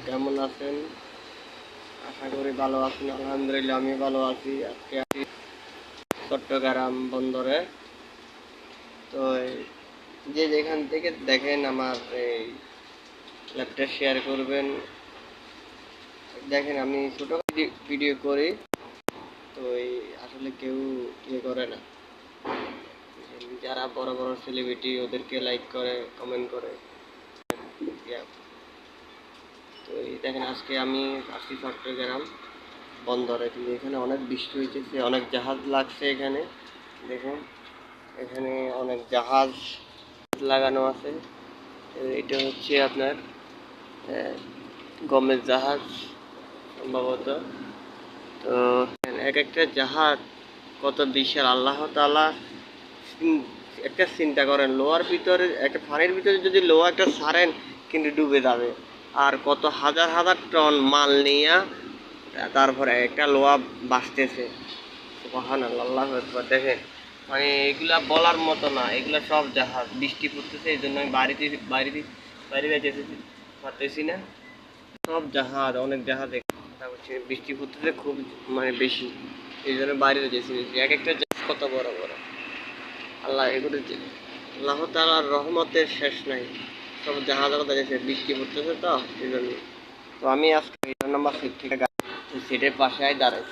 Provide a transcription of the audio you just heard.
কেমন আছেন? আশা করি ভালো আছেন। আলহামদুলিল্লাহ আমি ভালো আছি। আজকে আছি চট্টগ্রাম বন্দরে। তো যে যেখান থেকে দেখেন আমার এই ল্যাপটপ শেয়ার করবেন। দেখেন আমি ছোট ভিডিও করি, তো আসলে কেউ করে না। যারা বড় বড় সেলিব্রিটি ওদেরকে লাইক করে, কমেন্ট করে। তো দেখেন আজকে আমি আসছি চট্টগ্রাম বন্দরে, কিন্তু এখানে অনেক বৃষ্টি হয়েছে, অনেক জাহাজ লাগছে এখানে। দেখুন এখানে অনেক জাহাজ লাগানো আছে। এটা হচ্ছে আপনার গমের জাহাজ সম্ভবত। তো এক একটা জাহাজ কত বিশাল, আল্লাহ তাআলা একটা চিন্তা করেন, লোহার ভিতরে একটা পানির ভিতরে যদি লোহা একটা ছাড়েন কিন্তু ডুবে যাবে। আর কত হাজার হাজার টন মাল নিয়ে তারপরে একটা লোহা বাঁচতেছে। সুবহানাল্লাহ, আল্লাহু আকবার। দেখেন মানে এগুলা বলার মতো না, এগুলা সব জাহাজ। বৃষ্টি পড়তেছে এই জন্য আমি বাইরে যেতে পারতেছি না। সব জাহাজ, অনেক জাহাজ হচ্ছে, বৃষ্টি পড়তেছে খুব মানে বেশি, এই জন্য বাইরে যেতে এক একটা জাহাজ কত বড় বড়। আল্লাহ এগুলো আল্লাহ তাআলার রহমতের শেষ নাই। সব জাহাজ দেখেছে, বৃষ্টি পড়তেছে তো এই জন্য। তো আমি আজকে নাম্বার সিট থেকে সিটের পাশে দাঁড়াই।